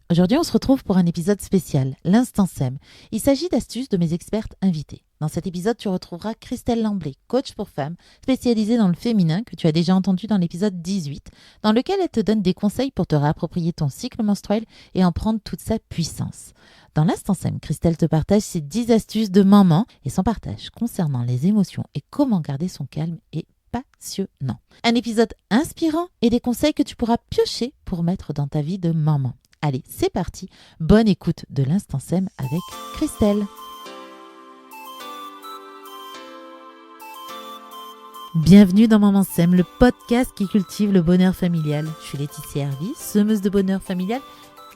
Aujourd'hui, on se retrouve pour un épisode spécial, l'Instant SEM. Il s'agit d'astuces de mes expertes invitées. Dans cet épisode, tu retrouveras Christelle Lamblay, coach pour femmes, spécialisée dans le féminin, que tu as déjà entendu dans l'épisode 18, dans lequel elle te donne des conseils pour te réapproprier ton cycle menstruel et en prendre toute sa puissance. Dans l'Instant SEM, Christelle te partage ses 10 astuces de maman et son partage concernant les émotions et comment garder son calme est passionnant. Un épisode inspirant et des conseils que tu pourras piocher pour mettre dans ta vie de maman. Allez, c'est parti. Bonne écoute de l'Instant SEM avec Christelle. Bienvenue dans Maman SEM, le podcast qui cultive le bonheur familial. Je suis Laetitia Hervy, semeuse de bonheur familial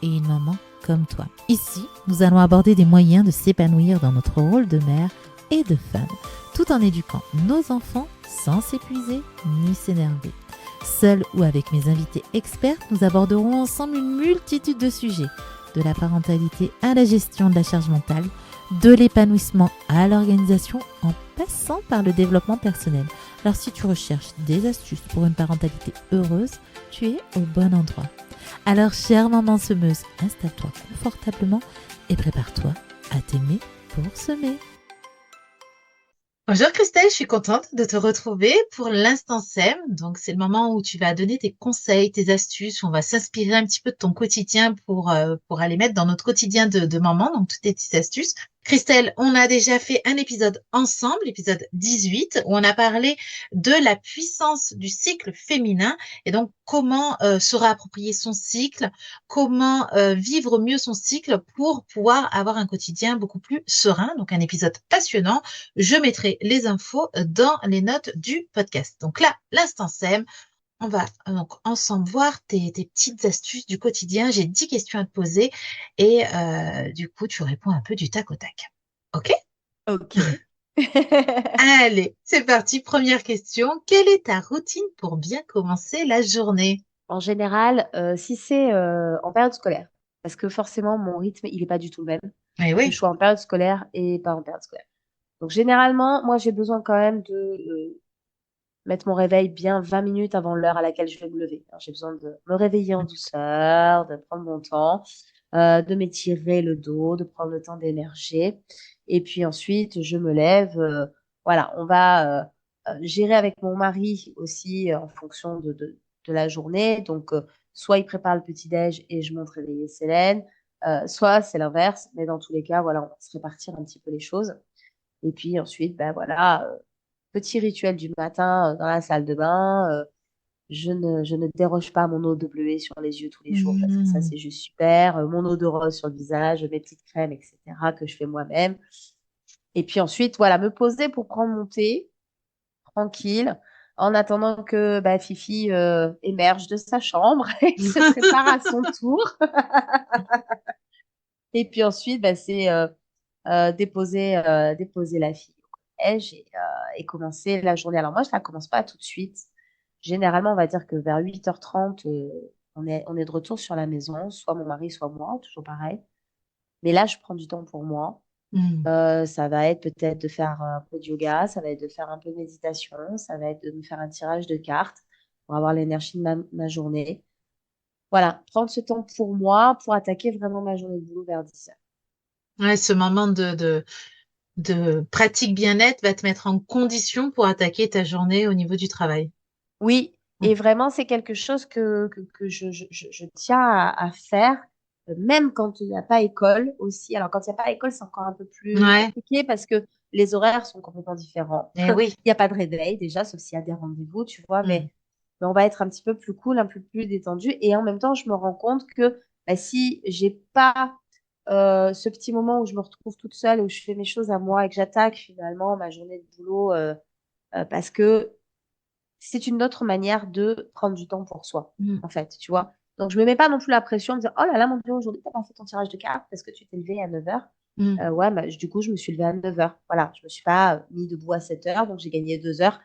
et une maman comme toi. Ici, nous allons aborder des moyens de s'épanouir dans notre rôle de mère et de femme, tout en éduquant nos enfants sans s'épuiser ni s'énerver. Seule ou avec mes invités experts, nous aborderons ensemble une multitude de sujets, de la parentalité à la gestion de la charge mentale, de l'épanouissement à l'organisation, en passant par le développement personnel. Alors si tu recherches des astuces pour une parentalité heureuse, tu es au bon endroit. Alors chère maman semeuse, installe-toi confortablement et prépare-toi à t'aimer pour semer. Bonjour Christelle, je suis contente de te retrouver pour l'Instant SEM. Donc, c'est le moment où tu vas donner tes conseils, tes astuces, où on va s'inspirer un petit peu de ton quotidien pour aller mettre dans notre quotidien de maman, donc toutes tes petites astuces. Christelle, on a déjà fait un épisode ensemble, l'épisode 18, où on a parlé de la puissance du cycle féminin et donc comment se réapproprier son cycle, comment vivre mieux son cycle pour pouvoir avoir un quotidien beaucoup plus serein. Donc, un épisode passionnant. Je mettrai les infos dans les notes du podcast. Donc là, l'instant SEM, on va donc ensemble voir tes petites astuces du quotidien. J'ai 10 questions à te poser et du coup, tu réponds un peu du tac au tac. OK? Ok. Allez, c'est parti. Première question. Quelle est ta routine pour bien commencer la journée? En général, si c'est en période scolaire, parce que forcément mon rythme il est pas du tout le même, Eh que je oui. sois en période scolaire et pas en période scolaire. Donc généralement, moi j'ai besoin quand même de mettre mon réveil bien 20 minutes avant l'heure à laquelle je vais me lever. Alors, j'ai besoin de me réveiller en douceur, de prendre mon temps, de m'étirer le dos, de prendre le temps d'émerger. Et puis ensuite, je me lève. Voilà, on va gérer avec mon mari aussi en fonction de la journée. Donc, soit il prépare le petit-déj et je monte réveiller Célène, soit c'est l'inverse. Mais dans tous les cas, voilà, on va se répartir un petit peu les choses. Et puis ensuite, ben voilà, petit rituel du matin dans la salle de bain. Je ne déroge pas à mon eau de bleuet sur les yeux tous les jours parce que ça, Mmh. c'est juste super. Mon eau de rose sur le visage, mes petites crèmes, etc., que je fais moi-même. Et puis ensuite, voilà, me poser pour prendre mon thé, tranquille, en attendant que bah, Fifi émerge de sa chambre et se prépare à son tour. Et puis ensuite, bah, c'est déposer la fille au collège et commencer la journée. Alors moi, je la commence pas tout de suite. Généralement, on va dire que vers 8h30, on est de retour sur la maison, soit mon mari, soit moi, toujours pareil. Mais là, je prends du temps pour moi. Mmh. Ça va être peut-être de faire un peu de yoga, ça va être de faire un peu de méditation, ça va être de me faire un tirage de cartes pour avoir l'énergie de ma journée. Voilà, prendre ce temps pour moi pour attaquer vraiment ma journée de boulot vers 10h. Ouais, ce moment de pratique bien-être va te mettre en condition pour attaquer ta journée au niveau du travail. Oui, Mm. et vraiment, c'est quelque chose que je tiens à faire, même quand il n'y a pas école aussi. Alors, quand il n'y a pas école, c'est encore un peu plus Ouais, compliqué parce que les horaires sont complètement différents. eh oui. Il n'y a pas de réveil déjà, sauf s'il y a des rendez-vous, tu vois, Mm. mais on va être un petit peu plus cool, un peu plus détendu. Et en même temps, je me rends compte que bah, si j'ai pas ce petit moment où je me retrouve toute seule, où je fais mes choses à moi et que j'attaque finalement ma journée de boulot, parce que c'est une autre manière de prendre du temps pour soi, Mm. en fait, tu vois. Donc, je me mets pas non plus la pression de me dire, oh là là, mon Dieu, aujourd'hui, t'as pas fait ton tirage de cartes parce que tu t'es levé à 9h. Mm. Ouais, bah, du coup, je me suis levée à 9h. Voilà, je me suis pas mis debout à 7h, donc j'ai gagné 2 heures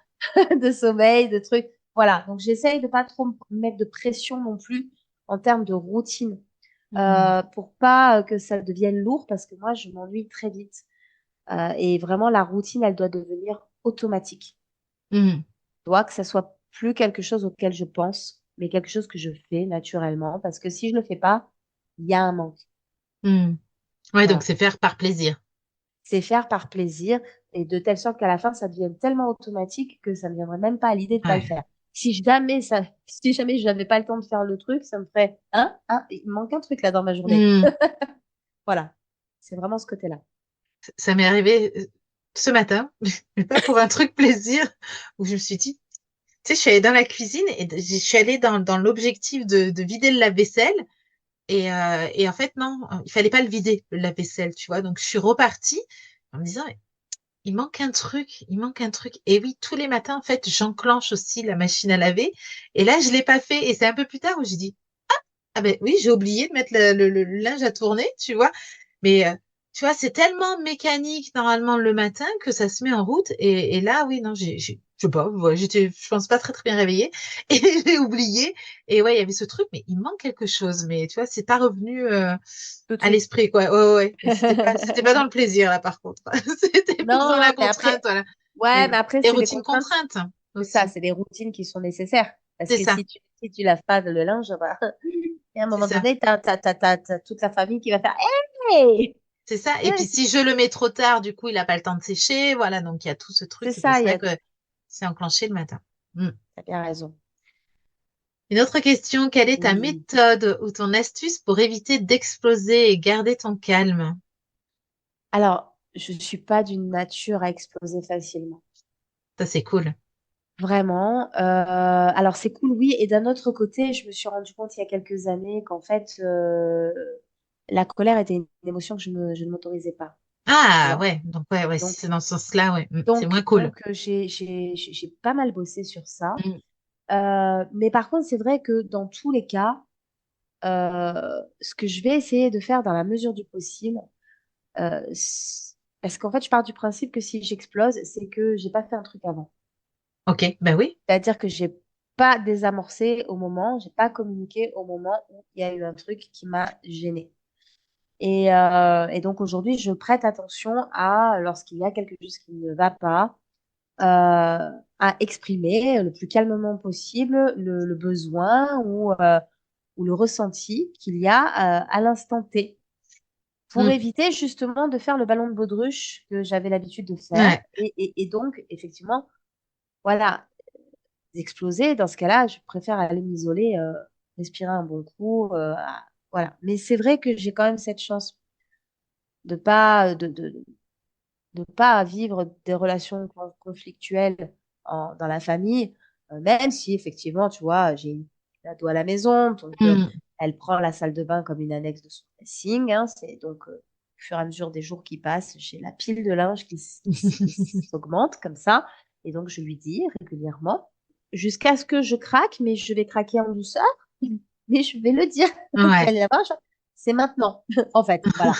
de sommeil, de trucs. Voilà, donc j'essaye de pas trop me mettre de pression non plus en termes de routine Mm. pour pas que ça devienne lourd parce que moi, je m'ennuie très vite. Et vraiment, la routine, elle doit devenir automatique. Mm. Dois que ça soit plus quelque chose auquel je pense, mais quelque chose que je fais naturellement. Parce que si je le fais pas, il y a un manque. Hmm. Ouais, donc Voilà. c'est faire par plaisir. C'est faire par plaisir et de telle sorte qu'à la fin, ça devienne tellement automatique que ça ne me viendrait même pas à l'idée de pas le Ouais. faire. Si jamais je n'avais pas le temps de faire le truc, ça me ferait, il me manque un truc là dans ma journée. Hmm. Voilà. C'est vraiment ce côté-là. Ça m'est arrivé ce matin, mais pas pour un truc plaisir, où je me suis dit, tu sais, je suis allée dans la cuisine et je suis allée dans l'objectif de vider le lave-vaisselle. Et en fait, non, il fallait pas le vider, le lave-vaisselle, tu vois. Donc, je suis repartie en me disant, il manque un truc, il manque un truc. Et oui, tous les matins, en fait, j'enclenche aussi la machine à laver. Et là, je l'ai pas fait. Et c'est un peu plus tard où j'ai dit, ah ben oui, j'ai oublié de mettre le linge à tourner, tu vois. Mais tu vois, c'est tellement mécanique normalement le matin que ça se met en route. Et là, oui, non, je sais pas, ouais, je pense pas très très bien réveillée et j'ai oublié. Et ouais, il y avait ce truc, mais il manque quelque chose. Mais tu vois, c'est pas revenu Tout de à suite. l'esprit, quoi. Ouais, ouais, ouais. Et c'était pas dans le plaisir là, par contre. C'était plus dans Non, la mais contrainte, après, voilà. ouais, mais Et, après, et c'est des routine contraintes. contrainte C'est ça, aussi. c'est des routines qui sont nécessaires. Parce C'est que ça, si tu laves pas le linge, bah, et à un c'est moment ça. donné, t'as toute la famille qui va faire, hey! C'est ça. Et Eh, puis si je le mets trop tard, du coup, il n'a pas le temps de sécher. Voilà, donc il y a tout ce truc. c'est C'est pour ça, ça que c'est enclenché le matin. Mm. t'as bien raison. Une autre question, quelle est ta Oui. méthode ou ton astuce pour éviter d'exploser et garder ton calme? Alors, je suis pas d'une nature à exploser facilement. Ça, c'est cool. Vraiment. Alors, c'est cool, oui. Et d'un autre côté, je me suis rendu compte il y a quelques années qu'en fait, la colère était une émotion que je ne m'autorisais pas. Tu Ah, vois? ouais. Donc, ouais, ouais, si Donc, c'est dans ce sens-là, ouais. Mm. C'est moins donc, cool. donc, j'ai pas mal bossé sur ça. Mm. Mais par contre, c'est vrai que dans tous les cas, ce que je vais essayer de faire dans la mesure du possible, parce qu'en fait, je pars du principe que si j'explose, c'est que j'ai pas fait un truc avant. Ok, ben oui. C'est-à-dire que j'ai pas désamorcé au moment, j'ai pas communiqué au moment où il y a eu un truc qui m'a gênée. Et donc aujourd'hui, je prête attention à lorsqu'il y a quelque chose qui ne va pas, à exprimer le plus calmement possible le besoin ou le ressenti qu'il y a à l'instant T, pour Mm. éviter justement de faire le ballon de baudruche que j'avais l'habitude de faire. Ouais. Et donc, effectivement, voilà, d'exploser, dans ce cas-là, je préfère aller m'isoler, respirer un bon coup, voilà. Mais c'est vrai que j'ai quand même cette chance de pas de pas vivre des relations conflictuelles dans la famille, même si effectivement, tu vois, j'ai une ado à la maison, donc Mm. elle prend la salle de bain comme une annexe de son dressing, hein, c'est donc au fur et à mesure des jours qui passent, j'ai la pile de linge qui s'augmente comme ça, et donc je lui dis régulièrement, jusqu'à ce que je craque, mais je vais craquer en douceur, mais je vais le dire. Ouais. Elle va, c'est maintenant, en fait, voilà.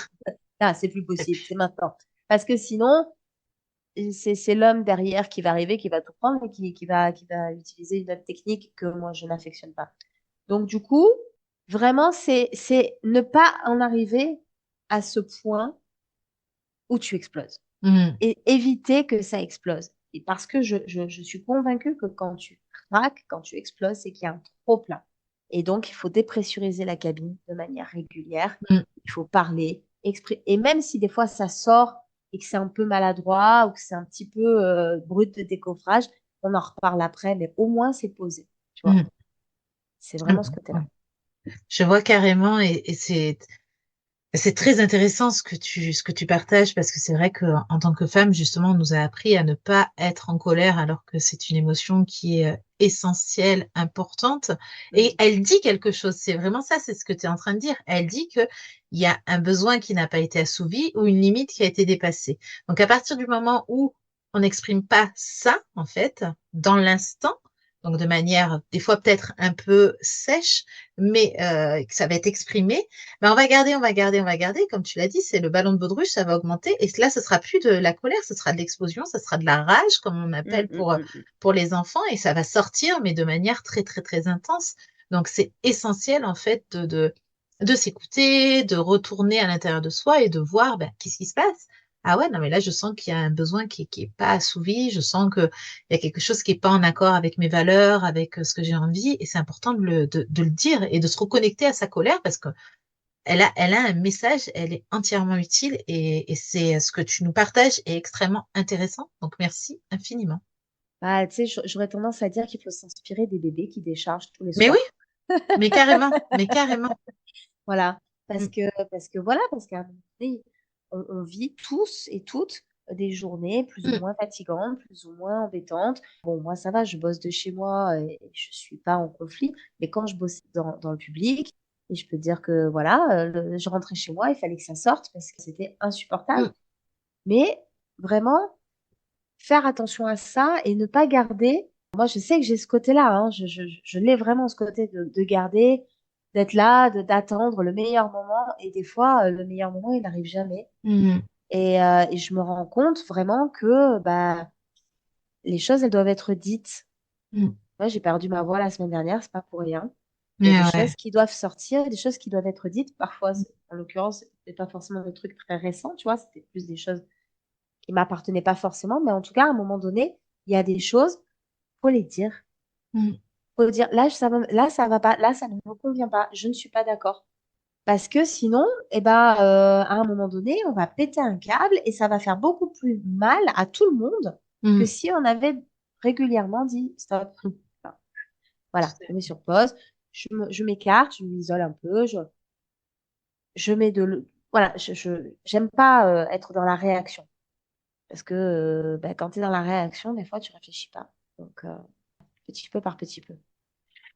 Là, c'est plus possible, c'est maintenant. Parce que sinon, c'est l'homme derrière qui va arriver, qui va tout prendre et qui va utiliser une autre technique que moi, je n'affectionne pas. Donc, du coup, vraiment, c'est ne pas en arriver à ce point où tu exploses Mm. et éviter que ça explose. Et parce que je suis convaincue que quand tu craques, quand tu exploses, c'est qu'il y a un trop plein. Et donc, il faut dépressuriser la cabine de manière régulière. Mm. Il faut parler, exprimer. Et même si des fois ça sort et que c'est un peu maladroit ou que c'est un petit peu brut de décoffrage, on en reparle après, mais au moins c'est posé. Tu vois, Mm. c'est Mm. vraiment ce Ouais. côté-là. Je vois carrément et c'est très intéressant ce que tu partages parce que c'est vrai que en tant que femme, justement, on nous a appris à ne pas être en colère alors que c'est une émotion qui est essentielle, importante. Et Mhm. elle dit quelque chose. C'est vraiment ça, c'est ce que tu es en train de dire. Elle dit que il y a un besoin qui n'a pas été assouvi ou une limite qui a été dépassée. Donc à partir du moment où on n'exprime pas ça, en fait, dans l'instant, donc de manière des fois peut-être un peu sèche, mais que ça va être exprimé, ben, on va garder, on va garder, on va garder. Comme tu l'as dit, c'est le ballon de baudruche, ça va augmenter. Et là, ce sera plus de la colère, ce sera de l'explosion, ce sera de la rage, comme on Mm, appelle mm, mm, mm. pour les enfants. Et ça va sortir, mais de manière très, très, très intense. Donc, c'est essentiel, en fait, de s'écouter, de retourner à l'intérieur de soi et de voir ben, qu'est-ce qui se passe. Ah ouais, non, mais là, je sens qu'il y a un besoin qui est pas assouvi. Je sens qu'il y a quelque chose qui est pas en accord avec mes valeurs, avec ce que j'ai envie. Et c'est important de le dire et de se reconnecter à sa colère parce que elle a un message, elle est entièrement utile et c'est ce que tu nous partages est extrêmement intéressant. Donc, merci infiniment. Bah, tu sais, j'aurais tendance à dire qu'il faut s'inspirer des bébés qui déchargent tous les Mais oui, soirs. mais carrément, mais carrément. Voilà, Mm, parce qu'à un moment donné, on vit tous et toutes des journées plus ou mm, moins fatigantes, plus ou moins embêtantes. Bon, moi, ça va, je bosse de chez moi et je suis pas en conflit, mais quand je bossais dans le public, et je peux te dire que voilà, je rentrais chez moi, il fallait que ça sorte parce que c'était insupportable. mm, Mais vraiment, faire attention à ça et ne pas garder. Moi, je sais que j'ai ce côté-là, hein, je l'ai vraiment ce côté de garder, d'être là, d'attendre le meilleur moment. Et des fois, le meilleur moment, il n'arrive jamais. mm, Et je me rends compte vraiment que bah, les choses, elles doivent être dites. mm. Moi, j'ai perdu ma voix la semaine dernière, c'est pas pour rien. Il y a des Mais ouais. choses qui doivent sortir, des choses qui doivent être dites. Parfois, en l'occurrence, c'était pas forcément des trucs très récents, tu vois, c'était plus des choses qui m'appartenaient pas forcément. Mais en tout cas, à un moment donné, il y a des choses, faut les dire. Mm. Faut dire, là, ça va pas, là, ça ne me convient pas, je ne suis pas d'accord. Parce que sinon, eh ben, à un moment donné, on va péter un câble et ça va faire beaucoup plus mal à tout le monde que Mm. si on avait régulièrement dit stop. Enfin, voilà, je mets sur pause, je m'écarte, je m'isole un peu, je mets voilà, j'aime pas être dans la réaction. Parce que ben, quand tu es dans la réaction, des fois, tu réfléchis pas. Donc, petit peu par petit peu.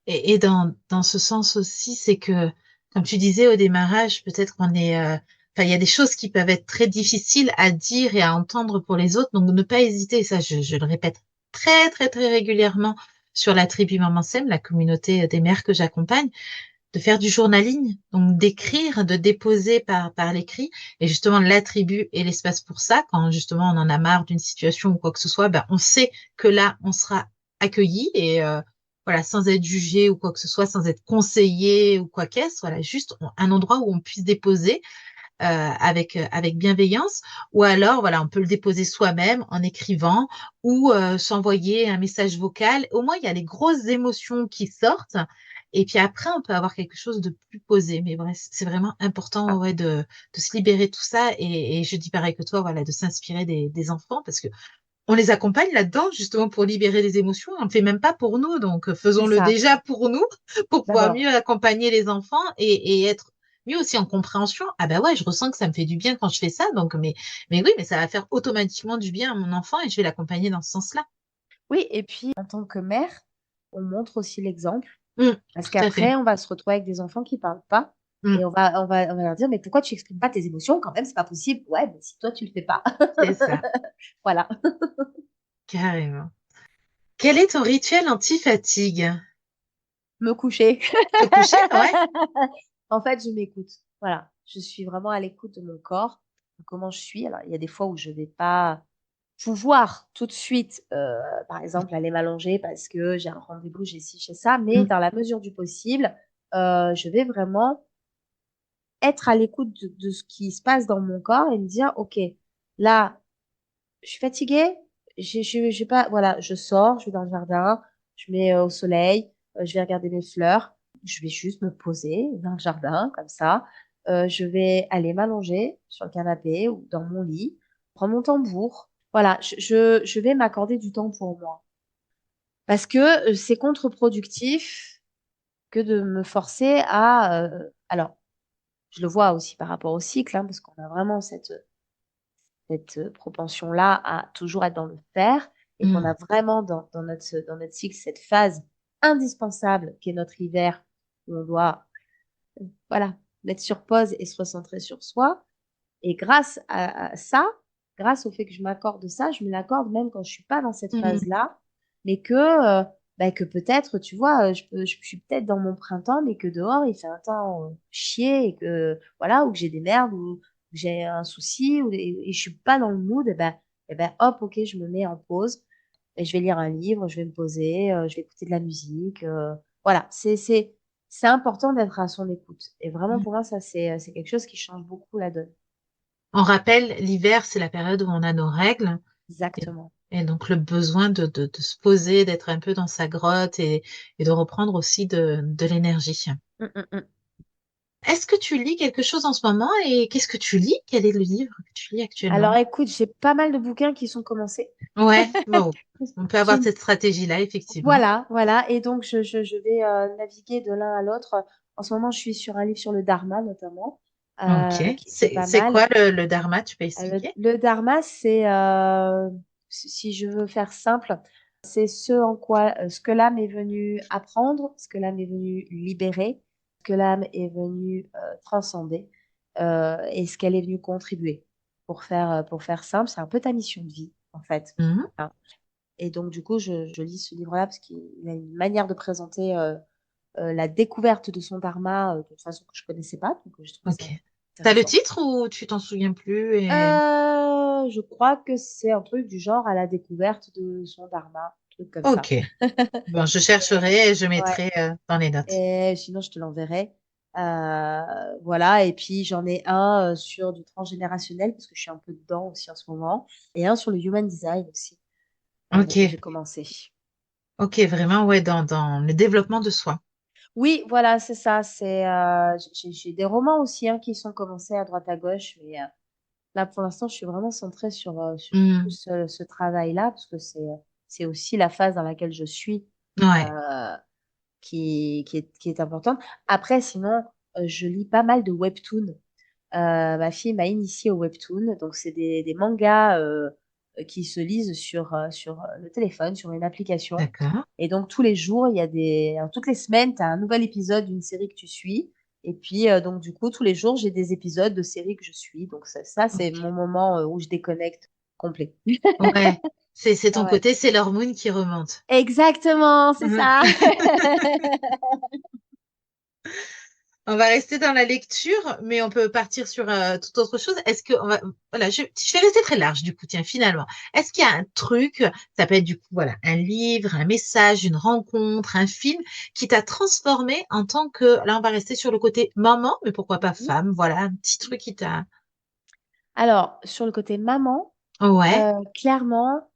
Et dans ce sens aussi, c'est que, comme tu disais au démarrage, peut-être qu'on est, enfin, il y a des choses qui peuvent être très difficiles à dire et à entendre pour les autres. Donc, ne pas hésiter, ça, je le répète très, très, très régulièrement sur la tribu Maman Sème, la communauté des mères que j'accompagne, de faire du journaling, donc d'écrire, de déposer par l'écrit. Et justement, la tribu est l'espace pour ça. Quand justement on en a marre d'une situation ou quoi que ce soit, ben, on sait que là, on sera accueilli et voilà, sans être jugé ou quoi que ce soit, sans être conseillé ou quoi qu'est-ce. Voilà, juste un endroit où on puisse déposer avec bienveillance. Ou alors, voilà, on peut le déposer soi-même en écrivant ou s'envoyer un message vocal. Au moins, il y a les grosses émotions qui sortent. Et puis après, on peut avoir quelque chose de plus posé. Mais bref, c'est vraiment important ouais, de se libérer de tout ça. Et je dis pareil que toi, voilà, de s'inspirer des enfants parce que on les accompagne là-dedans justement pour libérer les émotions. On ne le fait même pas pour nous, donc C'est faisons-le ça, déjà pour nous, pour pouvoir d'abord. mieux accompagner les enfants et être mieux aussi en compréhension. Ah ben ouais, je ressens que ça me fait du bien quand je fais ça, donc mais oui, mais ça va faire automatiquement du bien à mon enfant et je vais l'accompagner dans ce sens-là. Oui, et puis en tant que mère, on montre aussi l'exemple parce Tout à fait. qu'après, on va se retrouver avec des enfants qui parlent pas Mm, et on va leur dire, mais pourquoi tu exprimes pas tes émotions quand même, c'est pas possible. Ouais, mais si toi tu le fais pas. c'est ça, Voilà. carrément. Quel est ton rituel anti-fatigue? Me coucher. Te coucher? Ouais. En fait, je m'écoute. Voilà. Je suis vraiment à l'écoute de mon corps, de comment je suis. Alors, il y a des fois où je vais pas pouvoir tout de suite, par exemple, aller m'allonger parce que j'ai un rendez-vous, j'ai ci, j'ai ça, mais Mm, dans la mesure du possible, je vais vraiment être à l'écoute de ce qui se passe dans mon corps et me dire, OK, là, je suis fatiguée, j'ai pas, voilà, je sors, je vais dans le jardin, je mets au soleil, je vais regarder mes fleurs, je vais juste me poser dans le jardin, comme ça. Je vais aller m'allonger sur le canapé ou dans mon lit, prendre mon tambour. Voilà, je vais m'accorder du temps pour moi. Parce que c'est contre-productif que de me forcer à... alors, je le vois aussi par rapport au cycle, hein, parce qu'on a vraiment cette propension-là à toujours être dans le faire et qu'on mm, a vraiment dans notre cycle cette phase indispensable qui est notre hiver où on doit voilà, mettre sur pause et se recentrer sur soi. Et grâce à ça, grâce au fait que je m'accorde ça, je me l'accorde même quand je suis pas dans cette mm, phase-là, mais bah, que peut-être, tu vois, je suis peut-être dans mon printemps, mais que dehors, il fait un temps chier et que, voilà, ou que j'ai des merdes, ou que j'ai un souci, et je suis pas dans le mood, et ben, hop, ok, je me mets en pause et je vais lire un livre, je vais me poser, je vais écouter de la musique, voilà, c'est important d'être à son écoute. Et vraiment, mm. pour moi, ça, c'est quelque chose qui change beaucoup la donne. On rappelle, l'hiver, c'est la période où on a nos règles. Et, Exactement. et donc le besoin de se poser, d'être un peu dans sa grotte et de reprendre aussi de l'énergie. Mm, mm, mm. Est-ce que tu lis quelque chose en ce moment et qu'est-ce que tu lis? Quel est le livre que tu lis Alors actuellement? écoute, j'ai pas mal de bouquins qui sont commencés. Ouais, bon, on peut avoir Qui cette stratégie-là, effectivement. Voilà, voilà. Et donc, je vais naviguer de l'un à l'autre. En ce moment, je suis sur un livre sur le Dharma, notamment, Ok. qui est pas C'est mal. quoi le dharma? Tu peux expliquer? Le Dharma, c'est, si je veux faire simple, c'est ce en quoi, ce que l'âme est venue apprendre, ce que l'âme est venue libérer, ce que l'âme est venue transcender, et ce qu'elle est venue contribuer. Pour faire simple, c'est un peu ta mission de vie, en fait. Mhm. Hein. Et donc, du coup, je lis ce livre-là parce qu'il a une manière de présenter la découverte de son dharma de façon que je connaissais pas. Donc, je trouve ça Ok. T'as le intéressant. titre ou tu t'en souviens plus Je crois que c'est un truc du genre à la découverte de son dharma, un truc comme ça. Ok. Bon, je chercherai et je Ouais. mettrai dans les notes. Et sinon, je te l'enverrai. Voilà. Et puis, j'en ai un sur du transgénérationnel parce que je suis un peu dedans aussi en ce moment. Et un sur le human design aussi que Ok. j'ai commencé. Ok, vraiment, ouais, dans le développement de soi. Oui, voilà, c'est ça. J'ai des romans aussi hein, qui sont commencés à droite à gauche, mais là pour l'instant, je suis vraiment centrée sur Hmm. ce travail-là parce que c'est aussi la phase dans laquelle je suis Ouais, euh, qui est importante. Après, sinon, je lis pas mal de webtoons. Ma fille m'a initiée au webtoon, donc c'est des mangas qui se lisent sur le téléphone, sur une application. d'accord. Et donc tous les jours, il y a toutes les semaines, tu as un nouvel épisode d'une série que tu suis. Et puis donc du coup, tous les jours, j'ai des épisodes de séries que je suis. Donc ça c'est Ok. mon moment où je déconnecte complet. Ouais, c'est ton Ouais. côté, c'est l'hormone qui remonte. Exactement, c'est Mhm. ça. On va rester dans la lecture, mais on peut partir sur toute autre chose. Est-ce que voilà, je vais rester très large du coup, tiens, finalement. Est-ce qu'il y a un truc, ça peut être du coup, voilà, un livre, un message, une rencontre, un film qui t'a transformé en tant que, là, on va rester sur le côté maman, mais pourquoi pas femme, voilà, un petit truc qui t'a, Alors, sur le côté maman, ouais. clairement,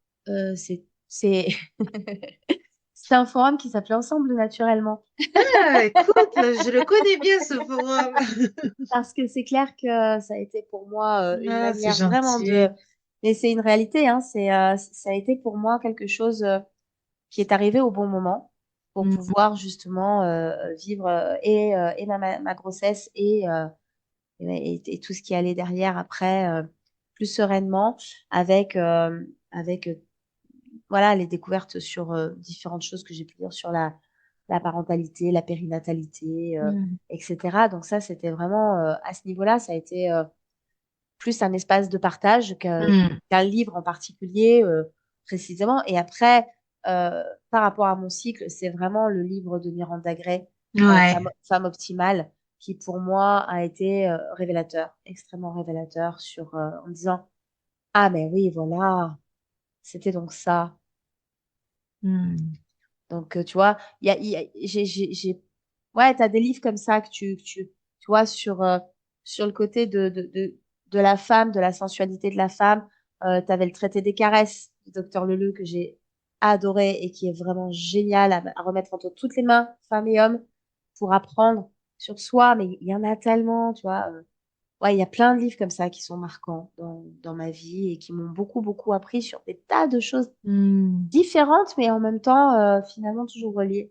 c'est c'est un forum qui s'appelait Ensemble naturellement. Ah, écoute, je le connais bien ce forum. Parce que c'est clair que ça a été pour moi une Ah, c'est manière vraiment de... gentil. Mais c'est une réalité, hein, ça a été pour moi quelque chose qui est arrivé au bon moment pour Mm, pouvoir justement vivre et ma grossesse et tout ce qui allait derrière après plus sereinement avec voilà, les découvertes sur différentes choses que j'ai pu lire sur la parentalité, la périnatalité, mm, etc. Donc ça, c'était vraiment, à ce niveau-là, ça a été plus un espace de partage mm. qu'un livre en particulier, précisément. Et après, par rapport à mon cycle, c'est vraiment le livre de Miranda Gray, Ouais. Femme optimale, qui pour moi a été révélateur, extrêmement révélateur en me disant, ah mais oui, voilà, c'était donc ça. Mm. Donc, tu vois, ouais, t'as des livres comme ça tu vois, sur le côté de la femme, de la sensualité de la femme. T'avais le traité des caresses du docteur Leleu que j'ai adoré et qui est vraiment génial à remettre entre toutes les mains, femmes et hommes, pour apprendre sur soi. Mais il y en a tellement, tu vois. Ouais, il y a plein de livres comme ça qui sont marquants dans ma vie et qui m'ont beaucoup, beaucoup appris sur des tas de choses Mm. différentes, mais en même temps, finalement, toujours reliées.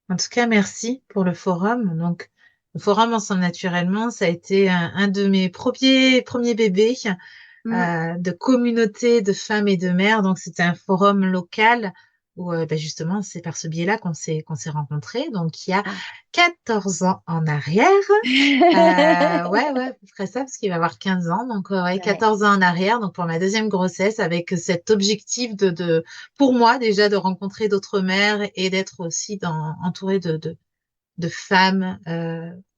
En tout cas, merci pour le forum. Donc, le forum Ensemble Naturellement, ça a été un de mes premiers bébés Mm. de communauté de femmes et de mères. Donc, c'était un forum local où, ben, justement, c'est par ce biais-là qu'on s'est rencontrés. Donc, il y a Ah. 14 ans en arrière. Ouais, ouais, à peu près ça, parce qu'il va avoir 15 ans. Donc, ouais, Ouais. 14 ans en arrière. Donc, pour ma deuxième grossesse, avec cet objectif pour moi, déjà, de rencontrer d'autres mères et d'être aussi entourée de femmes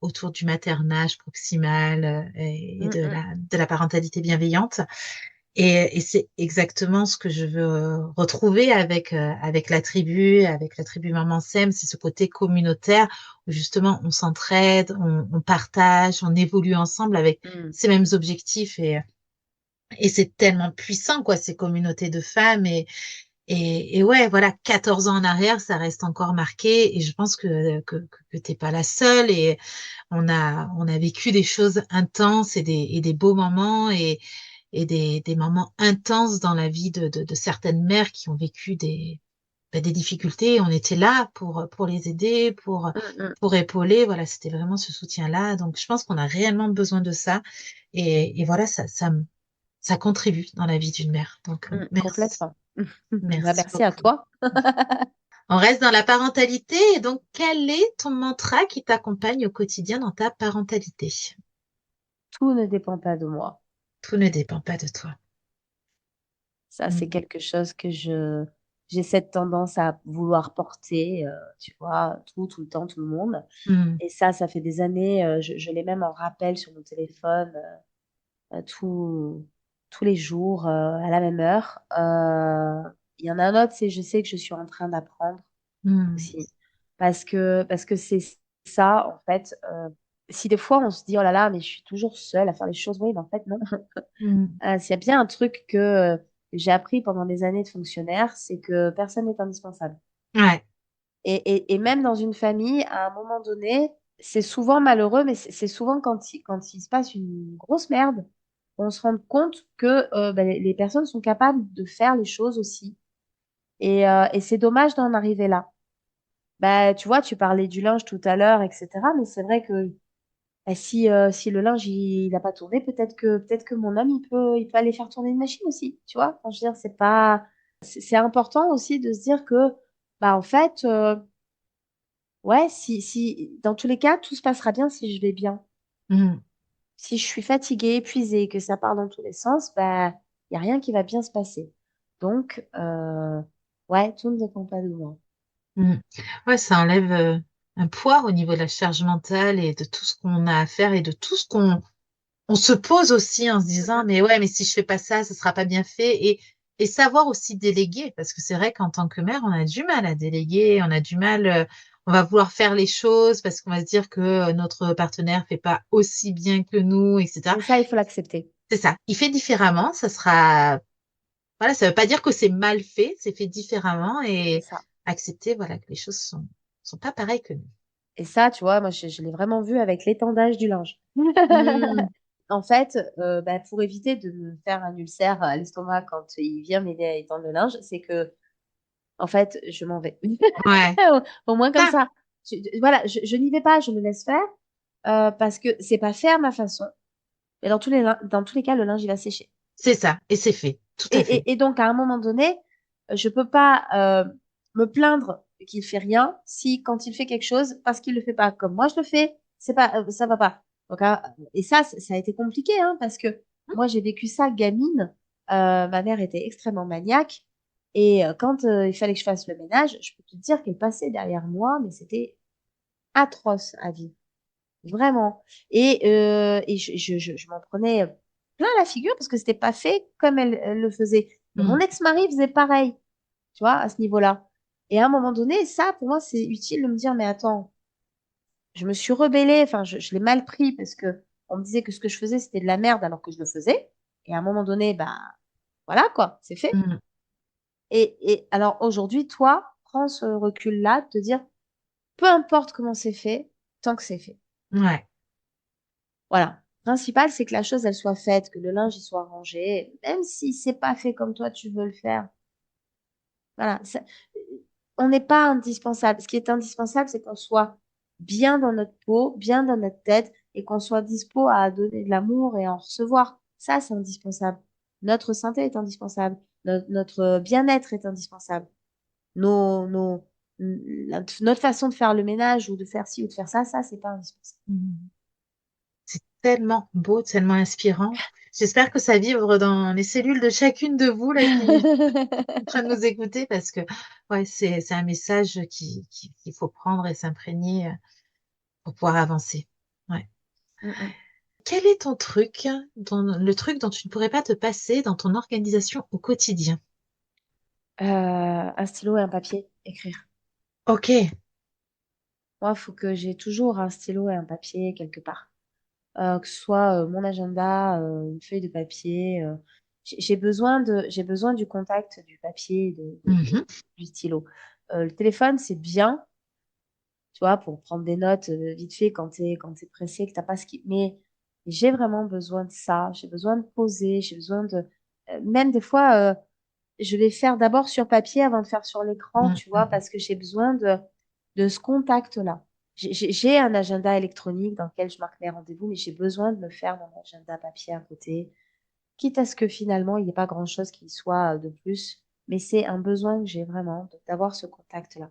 autour du maternage proximal et Mm, mm. de la parentalité bienveillante. Et c'est exactement ce que je veux retrouver avec la tribu Maman Sème, c'est ce côté communautaire où justement on s'entraide, on partage, on évolue ensemble avec Mm. ces mêmes objectifs et c'est tellement puissant quoi ces communautés de femmes Et ouais, voilà, 14 ans en arrière, ça reste encore marqué. Et je pense que t'es pas la seule. Et on a vécu des choses intenses et des beaux moments et des moments intenses dans la vie de certaines mères qui ont vécu des difficultés. On était là pour les aider, Mm, pour épauler. Voilà, c'était vraiment ce soutien-là. Donc, je pense qu'on a réellement besoin de ça. Et voilà, ça contribue dans la vie d'une mère. Donc, merci. complètement. Bah, Merci merci à beaucoup. toi. On reste dans la parentalité. Et donc, quel est ton mantra qui t'accompagne au quotidien dans ta parentalité? Tout ne dépend pas de moi. Tout ne dépend pas de toi. Ça, c'est Mm. quelque chose que j'ai cette tendance à vouloir porter, tu vois, tout le temps, tout le monde. Mm. Et ça fait des années, je l'ai même en rappel sur mon téléphone, tous les jours, à la même heure. Il y en a un autre, c'est je sais que je suis en train d'apprendre Mm. aussi. Parce que c'est ça, en fait. Si des fois on se dit, oh là là, mais je suis toujours seule à faire les choses, oui, mais en fait, non. Mm. S'il y a bien un truc que j'ai appris pendant des années de fonctionnaire, c'est que personne n'est indispensable. Ouais. Et même dans une famille, à un moment donné, c'est souvent malheureux, mais c'est souvent quand il se passe une grosse merde, on se rend compte que ben, les personnes sont capables de faire les choses aussi. Et c'est dommage d'en arriver là. Bah, tu vois, tu parlais du linge tout à l'heure, etc. Mais c'est vrai que si le linge il a pas tourné, peut-être que mon homme il peut aller faire tourner une machine aussi, tu vois. Enfin, je veux dire, c'est important aussi de se dire que bah en fait ouais, si dans tous les cas tout se passera bien si je vais bien. Mm. Si je suis fatiguée, épuisée, que ça part dans tous les sens, bah il y a rien qui va bien se passer. Donc ouais, tout ne dépend pas de moi. Mm. Ouais, ça enlève un poids au niveau de la charge mentale et de tout ce qu'on a à faire et de tout ce qu'on se pose aussi en se disant, mais ouais, mais si je fais pas ça, ça sera pas bien fait. Et savoir aussi déléguer, parce que c'est vrai qu'en tant que mère, on a du mal à déléguer, on a du mal, on va vouloir faire les choses parce qu'on va se dire que notre partenaire fait pas aussi bien que nous, etc. Mais ça, il faut l'accepter. C'est ça. Il fait différemment, ça sera, voilà, ça veut pas dire que c'est mal fait, c'est fait différemment C'est et ça. accepter, voilà, que les choses sont pas pareilles que nous. Et ça, tu vois, moi, je l'ai vraiment vu avec l'étendage du linge. Hmm. En fait, bah, pour éviter de me faire un ulcère à l'estomac quand il vient m'aider à étendre le linge, c'est que, en fait, je m'en vais. Ouais. Au moins comme Ça, ça. Voilà, je n'y vais pas, je me laisse faire parce que c'est pas faire ma façon. Mais dans tous les cas, le linge, il va sécher. c'est ça. Et c'est fait. Tout Et, à fait. et, et donc, à un moment donné, je peux pas me plaindre qu'il fait rien si quand il fait quelque chose, parce qu'il le fait pas comme moi je le fais, c'est pas, ça va pas. Donc, et ça a été compliqué, hein, parce que moi j'ai vécu ça gamine. Ma mère était extrêmement maniaque et quand il fallait que je fasse le ménage, je peux te dire qu'elle passait derrière moi, mais c'était atroce à vivre, vraiment. Et je m'en prenais plein la figure parce que c'était pas fait comme elle le faisait. Et mon Hmm. ex-mari faisait pareil, tu vois, à ce niveau-là. Et à un moment donné, ça, pour moi, c'est utile de me dire, mais attends, je me suis rebellée, enfin, je l'ai mal pris parce que on me disait que ce que je faisais, c'était de la merde alors que je le faisais. Et à un moment donné, bah, voilà, quoi, c'est fait. Hmm. Et alors aujourd'hui, toi, prends ce recul-là, de te dire, peu importe comment c'est fait, tant que c'est fait. Ouais. Voilà. Le principal, c'est que la chose, elle soit faite, que le linge, il soit rangé, même si c'est pas fait comme toi, tu veux le faire. Voilà. On n'est pas indispensable. Ce qui est indispensable, c'est qu'on soit bien dans notre peau, bien dans notre tête et qu'on soit dispo à donner de l'amour et à en recevoir. Ça, c'est indispensable. Notre santé est indispensable. Notre bien-être est indispensable. Nos, notre façon de faire le ménage ou de faire ci ou de faire ça, c'est pas indispensable. Hmm. C'est tellement beau, tellement inspirant. J'espère que ça vibre dans les cellules de chacune de vous là qui est en train de nous écouter parce que ouais, c'est un message qu'il faut prendre et s'imprégner pour pouvoir avancer. Ouais. Mm, mm. Quel est ton truc, le truc dont tu ne pourrais pas te passer dans ton organisation au quotidien? Un stylo et un papier, écrire. Ok. Moi, il faut que j'ai toujours un stylo et un papier quelque part. Que ce soit mon agenda, une feuille de papier. j'ai besoin du contact du papier, Mhm. du stylo. Le téléphone, c'est bien, tu vois, pour prendre des notes vite fait quand t'es pressé, que t'as pas ce qui. Mais j'ai vraiment besoin de ça. J'ai besoin de poser. J'ai besoin de. Même des fois, je vais faire d'abord sur papier avant de faire sur l'écran, Mm, tu vois, mm. parce que j'ai besoin de ce contact-là. J'ai un agenda électronique dans lequel je marque mes rendez-vous, mais j'ai besoin de me faire mon agenda papier à côté, quitte à ce que finalement, il n'y ait pas grand-chose qui soit de plus. Mais c'est un besoin que j'ai vraiment d'avoir ce contact-là.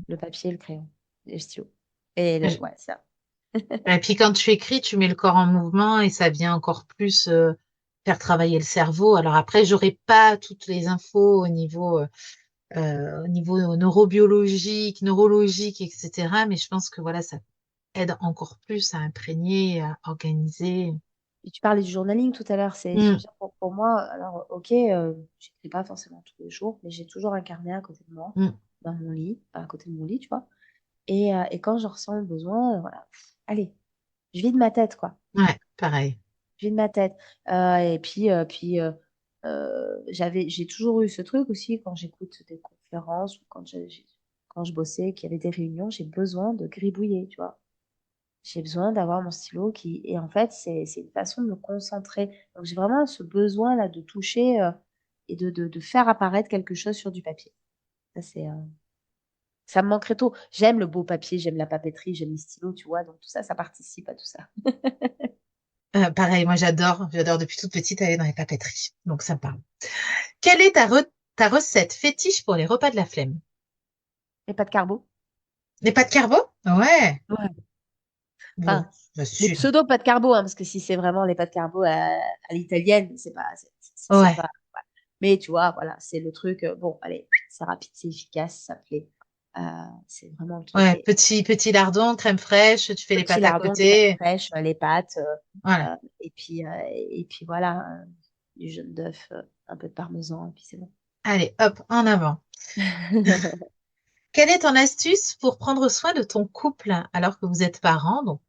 Le papier, le crayon, et le stylo. Et ouais, ça. Et puis quand tu écris, tu mets le corps en mouvement et ça vient encore plus faire travailler le cerveau. Alors après, j'aurai pas toutes les infos au niveau neurobiologique, neurologique, etc. Mais je pense que voilà, ça aide encore plus à imprégner, à organiser. Et tu parlais du journaling tout à l'heure, c'est Mm, bien pour moi. Alors, ok, j'écris pas forcément tous les jours, mais j'ai toujours un carnet à côté de moi, mm. dans mon lit, à côté de mon lit, tu vois. Et quand je ressens le besoin, voilà, allez, je vide ma tête, quoi. Ouais, pareil. Je vide ma tête. J'ai toujours eu ce truc aussi quand j'écoute des conférences ou quand je bossais, qu'il y avait des réunions, j'ai besoin de gribouiller, tu vois. J'ai besoin d'avoir mon stylo qui... Et en fait, c'est une façon de me concentrer. Donc, j'ai vraiment ce besoin-là de toucher et de faire apparaître quelque chose sur du papier. Ça, ça me manquerait trop. J'aime le beau papier, j'aime la papeterie, j'aime les stylos, tu vois. Donc, tout ça, ça participe à tout ça. Pareil, moi j'adore depuis toute petite aller dans les papeteries. Donc ça me parle. Quelle est ta recette fétiche pour les repas de la flemme? Les pâtes carbo. Les pâtes carbo? Ouais. Ouais. Bon, Enfin, bah, les sûr. pseudo pâtes carbo, hein, parce que si c'est vraiment les pâtes carbo à l'italienne, c'est pas, c'est Ouais. pas. Mais tu vois, voilà, c'est le truc. Bon, allez, c'est rapide, c'est efficace, ça plaît. Euh, c'est vraiment le truc. Ouais, petit lardon, crème fraîche, tu fais les Petit pâtes à lardon, crème côté. fraîche, les pâtes, Voilà. et puis voilà, du jaune d'œuf, un peu de parmesan, et puis c'est bon. Allez, hop, en avant. Quelle est ton astuce pour prendre soin de ton couple alors que vous êtes parents, donc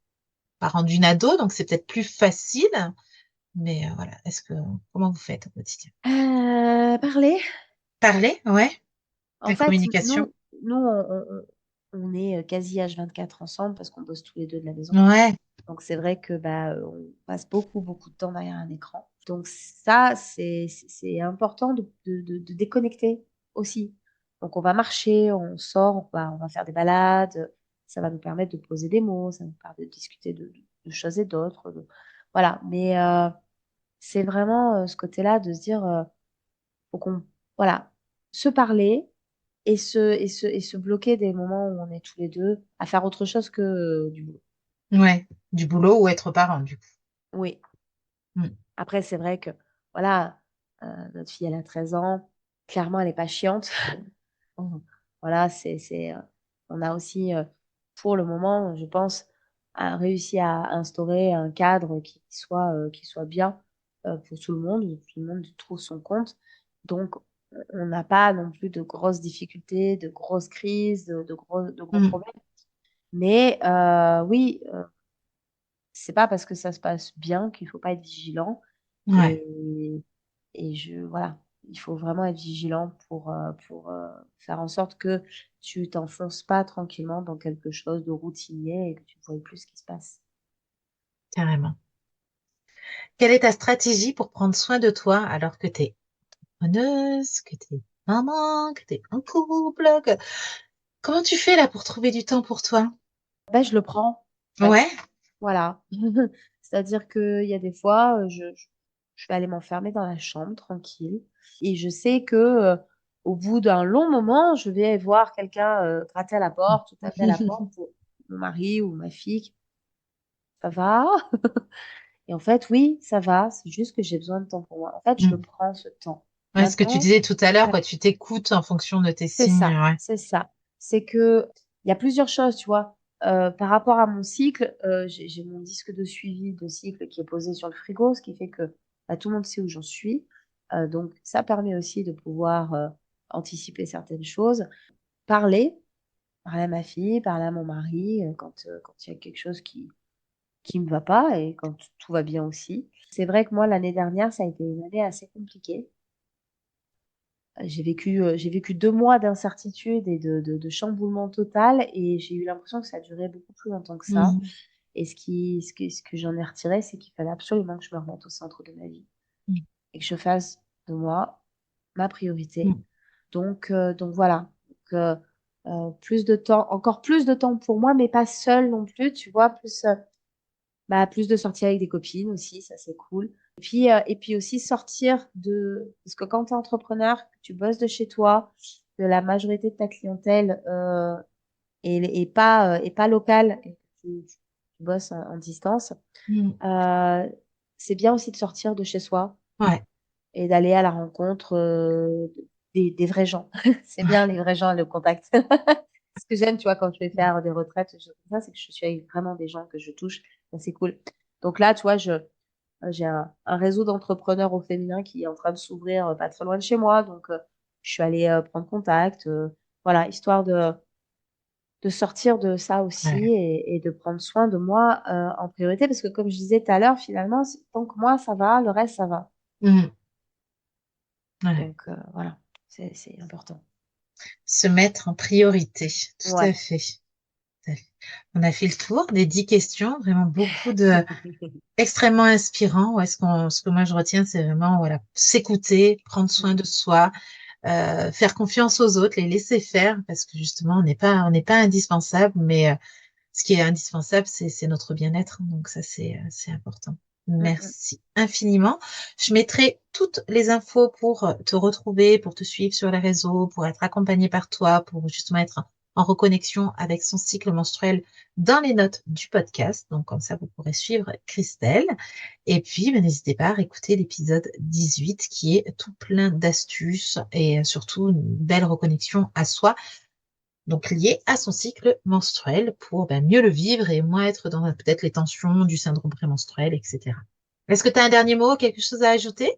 parents d'une ado, donc c'est peut-être plus facile, mais voilà, comment vous faites au quotidien? Parler. Parler, ouais, En la fait, communication. nous on est quasi H24 ensemble parce qu'on bosse tous les deux de la maison. Ouais, Donc c'est vrai que bah, on passe beaucoup de temps derrière un écran. Donc ça, c'est important de déconnecter aussi. Donc on va marcher, on sort, on va faire des balades. Ça va nous permettre de poser des mots, ça va nous permettre de discuter de choses et d'autres. Voilà, mais c'est vraiment ce côté-là de se dire, faut qu'on, voilà, se parler et se bloquer des moments où on est tous les deux à faire autre chose que du boulot. ouais, du boulot ou être parent, du coup. Oui. Mm. Après, c'est vrai que, voilà, notre fille, elle a 13 ans. Clairement, elle n'est pas chiante. Mhm. Voilà, on a aussi, pour le moment, je pense, réussi à instaurer un cadre qui soit bien pour tout le monde, où tout le monde trouve son compte. Donc, on n'a pas non plus de grosses difficultés, de grosses crises, de gros Mm. problèmes. Mais oui, c'est pas parce que ça se passe bien qu'il faut pas être vigilant. Ouais, Et, voilà, il faut vraiment être vigilant pour faire en sorte que tu t'enfonces pas tranquillement dans quelque chose de routinier et que tu ne vois plus ce qui se passe. carrément. Quelle est ta stratégie pour prendre soin de toi alors que t'es preneuse, que t'es maman, que t'es en couple, comment tu fais là pour trouver du temps pour toi? Ben, je le prends, en Ouais. fait. Voilà. C'est-à-dire qu'il y a des fois, je vais aller m'enfermer dans la chambre tranquille. Et je sais que au bout d'un long moment, je vais voir quelqu'un gratter à la porte, tout taper à la porte, mon mari ou ma fille. Ça va? Et en fait, oui, ça va. C'est juste que j'ai besoin de temps pour moi. En fait, je Mm. prends ce temps. Ouais, ce que tu Maintenant, disais tout à l'heure, voilà, quoi, tu t'écoutes en fonction de tes c'est signes, ça. ouais. C'est ça. C'est que il y a plusieurs choses, tu vois. Par rapport à mon cycle, j'ai mon disque de suivi de cycle qui est posé sur le frigo, ce qui fait que bah, tout le monde sait où j'en suis. Donc, ça permet aussi de pouvoir anticiper certaines choses. Parler, parler à ma fille, parler à mon mari, quand il y a quelque chose qui me va pas et quand tout va bien aussi. C'est vrai que moi, l'année dernière, ça a été une année assez compliquée. J'ai vécu 2 mois d'incertitude et de chamboulement total et j'ai eu l'impression que ça durait beaucoup plus longtemps que ça. Mhm. Et ce que j'en ai retiré, c'est qu'il fallait absolument que je me remette au centre de ma vie Mhm. et que je fasse de moi ma priorité. Mhm. Donc voilà. Donc, plus de temps, encore plus de temps pour moi, mais pas seule non plus, tu vois, plus de sorties avec des copines aussi, ça c'est cool. Et puis aussi sortir parce que quand tu es entrepreneur, que tu bosses de chez toi, que la majorité de ta clientèle est pas locale, et que tu bosses en distance, Mhm. euh, c'est bien aussi de sortir de chez soi Ouais, et d'aller à la rencontre des vrais gens. C'est bien les vrais gens, le contact. Ce que j'aime, tu vois, quand je vais faire des retraites, des choses comme ça, c'est que je suis avec vraiment des gens que je touche. Ça, c'est cool. Donc là, tu vois, j'ai un réseau d'entrepreneurs au féminin qui est en train de s'ouvrir pas très loin de chez moi. Donc, je suis allée prendre contact. Voilà, histoire de sortir de ça aussi ouais. et de prendre soin de moi en priorité. Parce que comme je disais tout à l'heure, finalement, tant que moi, ça va, le reste, ça va. Mhm. Ouais. Donc, voilà, c'est important. Se mettre en priorité, tout à Ouais. fait. Tout à fait. On a fait le tour des 10 questions, vraiment beaucoup de extrêmement inspirant. Ouais, ce que moi je retiens, c'est vraiment voilà, s'écouter, prendre soin de soi, faire confiance aux autres, les laisser faire, parce que justement, on n'est pas indispensable, mais ce qui est indispensable, c'est notre bien-être. Donc ça, c'est important. Mm, mm. Merci infiniment. Je mettrai toutes les infos pour te retrouver, pour te suivre sur les réseaux, pour être accompagné par toi, pour justement être en reconnexion avec son cycle menstruel dans les notes du podcast. Donc comme ça, vous pourrez suivre Christelle. Et puis, ben, n'hésitez pas à écouter l'épisode 18 qui est tout plein d'astuces et surtout une belle reconnexion à soi, donc lié à son cycle menstruel pour ben, mieux le vivre et moins être dans peut-être les tensions du syndrome prémenstruel, etc. Est-ce que tu as un dernier mot, quelque chose à ajouter?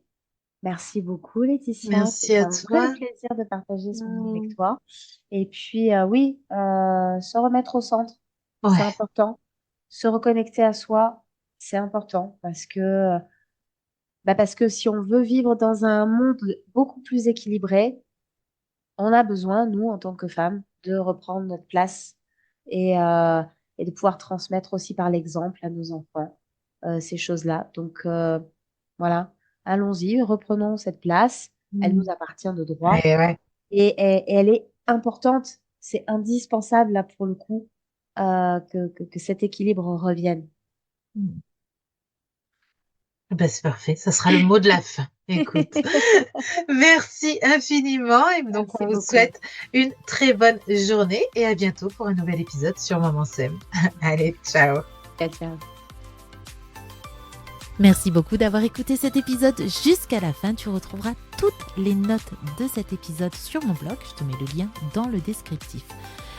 Merci beaucoup, Laetitia. Merci C'était à un vrai toi. plaisir de partager ce moment avec Mm. toi. Et puis, oui, se remettre au centre, c'est Ouais. important. Se reconnecter à soi, c'est important parce que si on veut vivre dans un monde beaucoup plus équilibré, on a besoin, nous, en tant que femmes, de reprendre notre place et, euh, et de pouvoir transmettre aussi par l'exemple à nos enfants ces choses-là. Donc, voilà, allons-y, reprenons cette place. Elle Mm. nous appartient de droit Ouais, ouais. et elle est importante. C'est indispensable, là, pour le coup, que cet équilibre revienne. Mm. Ben, c'est parfait, ça sera le mot de la fin. Écoute, merci infiniment et donc Merci on vous beaucoup. souhaite une très bonne journée et à bientôt pour un nouvel épisode sur Maman Sème. Allez, ciao. Ciao, ciao. Merci beaucoup d'avoir écouté cet épisode jusqu'à la fin. Tu retrouveras toutes les notes de cet épisode sur mon blog. Je te mets le lien dans le descriptif.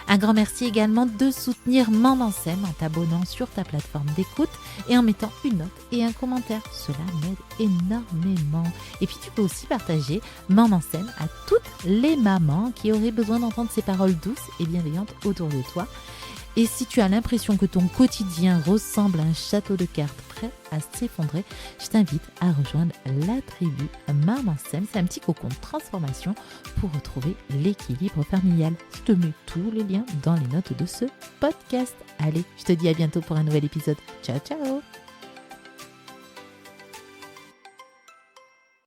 Un grand merci également de soutenir Maman Sème en t'abonnant sur ta plateforme d'écoute et en mettant une note et un commentaire. Cela m'aide énormément. Et puis tu peux aussi partager Maman Sème à toutes les mamans qui auraient besoin d'entendre ces paroles douces et bienveillantes autour de toi. Et si tu as l'impression que ton quotidien ressemble à un château de cartes prêt à s'effondrer, je t'invite à rejoindre la tribu Maman Sème. C'est un petit cocon de transformation pour retrouver l'équilibre familial. Je te mets tous les liens dans les notes de ce podcast. Allez, je te dis à bientôt pour un nouvel épisode. Ciao, ciao!